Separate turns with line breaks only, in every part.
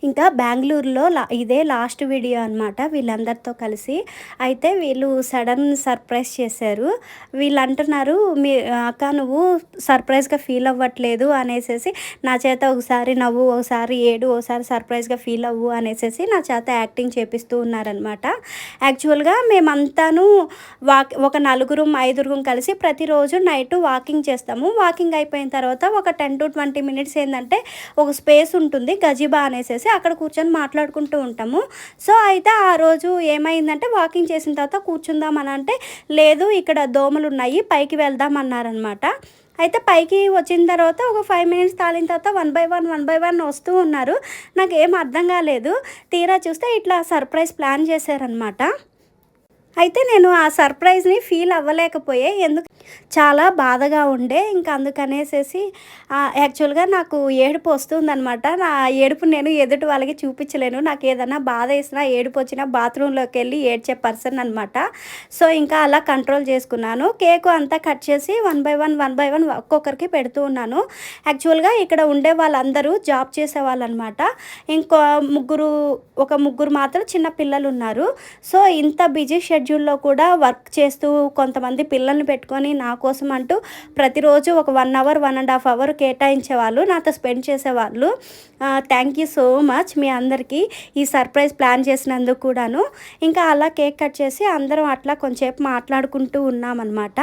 ఇంకా బెంగుళూరులో ఇదే లాస్ట్ వీడియో అనమాట వీళ్ళందరితో కలిసి. అయితే వీళ్ళు సడన్ సర్ప్రైజ్ చేశారు. వీళ్ళు అంటున్నారు, అక్క నువ్వు సర్ప్రైజ్‌గా ఫీల్ అవ్వట్లేదు" అనేసేసి నా చేత ఒకసారి నవ్వు, ఒకసారి ఏడు, ఒకసారి సర్ప్రైజ్‌గా ఫీల్ అవ్వు అనేసేసి నా చేత యాక్టింగ్ చేపిస్తూ ఉన్నారనమాట. యాక్చువల్‌గా మేమంతాను ఒక నలుగురం, ఐదుగురం కలిసి ప్రతిరోజు నైట్ వాకింగ్ చేస్తాము. వాకింగ్ అయిపోయిన తర్వాత ఒక 10-20 మినిట్స్ ఏందంటే ఒక స్పేస్ ఉంటుంది గజిబా అనేసేసి, అక్కడ కూర్చొని మాట్లాడుకుంటూ ఉంటాము. సో, అయితే ఆ రోజు ఏమైందంటే వాకింగ్ చేసిన తర్వాత కూర్చుందాం అని అంటే, లేదు ఇక్కడ దోమలున్నాయి పైకి వెళ్దాం అన్నారనమాట. అయితే పైకి వచ్చిన తర్వాత ఒక 5 మినిట్స్ తాలిన తర్వాత వన్ బై వన్ వస్తూ ఉన్నారు. నాకేం అర్థం కాలేదు. తీరా చూస్తే ఇట్లా సర్ప్రైజ్ ప్లాన్ చేశారనమాట. అయితే నేను ఆ సర్ప్రైజ్‌ని ఫీల్ అవ్వలేకపోయే. చాలా బాధగా ఉండే. ఇంక అందుకనేసేసి యాక్చువల్‌గా నాకు ఏడుపు వస్తుందనమాట. నా ఏడుపు నేను ఎదుటి వాళ్ళకి చూపించలేను. నాకేదన్నా బాధేసినా, ఏడుపొచ్చినా బాత్రూంలోకెళ్ళి ఏడ్చే పర్సన్ అనమాట. సో, ఇంకా అలా కంట్రోల్ చేసుకున్నాను. కేకు అంతా కట్ చేసి వన్ బై వన్ ఒక్కొక్కరికి పెడుతూ ఉన్నాను. యాక్చువల్‌గా ఇక్కడ ఉండే వాళ్ళందరూ జాబ్ చేసేవాళ్ళనమాట. ఒక ముగ్గురు మాత్రం చిన్న పిల్లలున్నారు. సో, ఇంత బిజీ షెడ్యూల్‌లో కూడా వర్క్ చేస్తూ కొంతమంది పిల్లల్ని పెట్టుకొని నా కోసం అంటూ ప్రతిరోజు ఒక 1 అవర్, 1½ అవర్ కేటాయించేవాళ్ళు. నాతో స్పెండ్ చేసేవాళ్ళు. థ్యాంక్ యూ సో మచ్ మీ అందరికీ ఈ సర్ప్రైజ్ ప్లాన్ చేసినందుకు కూడాను. ఇంకా అలా కేక్ కట్ చేసి అందరం అట్లా కొంచెంసేపు మాట్లాడుకుంటూ ఉన్నామనమాట.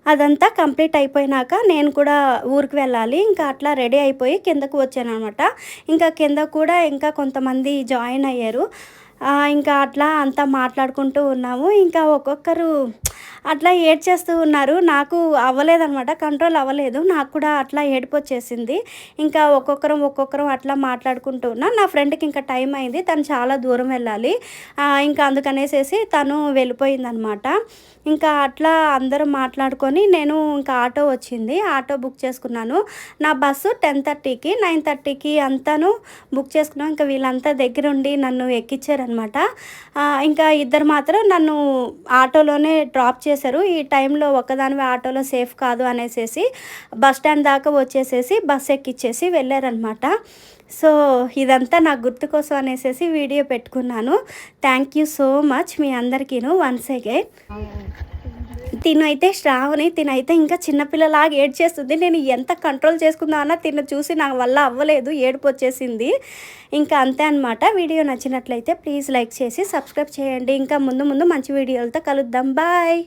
అదంతా కంప్లీట్ అయిపోయినాక నేను కూడా ఊరికి వెళ్ళాలి. ఇంకా అట్లా రెడీ అయిపోయి కిందకు వచ్చాననమాట. ఇంకా కింద కూడా ఇంకా కొంతమంది జాయిన్ అయ్యారు. ఇంకా అట్లా అంతా మాట్లాడుకుంటూ ఉన్నాము. ఇంకా ఒక్కొక్కరు అట్లా ఏడ్చేస్తూ ఉన్నారు. నాకు అవ్వలేదనమాట, కంట్రోల్ అవ్వలేదు. నాకు కూడా అట్లా ఏడుపొచ్చేసింది. ఇంకా ఒక్కొక్కరం అట్లా మాట్లాడుకుంటూ ఉన్నా. నా ఫ్రెండ్‌కి ఇంకా టైం అయింది. తను చాలా దూరం వెళ్ళాలి. ఇంకా అందుకనేసేసి తను వెళ్ళిపోయిందనమాట. ఇంకా అట్లా అందరం మాట్లాడుకొని నేను ఇంకా ఆటో వచ్చింది. ఆటో బుక్ చేసుకున్నాను. నా బస్సు 10:30కి, 9:30కి అంతాను బుక్ చేసుకున్నాను. ఇంకా వీళ్ళంతా దగ్గరుండి నన్ను ఎక్కించారనమాట. ఇంకా ఇద్దరు మాత్రం నన్ను ఆటోలోనే డ్రాప్ చేశారు. ఈ టైంలో ఒక్కదానివే ఆటోలో సేఫ్ కాదు అనేసేసి బస్ స్టాండ్ దాకా వచ్చేసేసి బస్ ఎక్కిచ్చేసి వెళ్ళారనమాట. సో, ఇదంతా నా గుర్తు కోసం అనేసేసి వీడియో పెట్టుకున్నాను. థ్యాంక్ యూ సో మచ్ మీ అందరికీను వన్స్ అగైన్. తినైతే శ్రావణి తినైతే ఇంకా చిన్నపిల్లలాగా ఏడ్చేస్తుంది. నేను ఎంత కంట్రోల్ చేసుకుందామన్నా తిను చూసి నా వల్ల అవ్వలేదు, ఏడుపు వచ్చేసింది. ఇంకా అంతే అనమాట. వీడియో నచ్చినట్లయితే ప్లీజ్ లైక్ చేసి సబ్స్క్రైబ్ చేయండి. ఇంకా ముందు మంచి వీడియోలతో కలుద్దాం. బాయ్.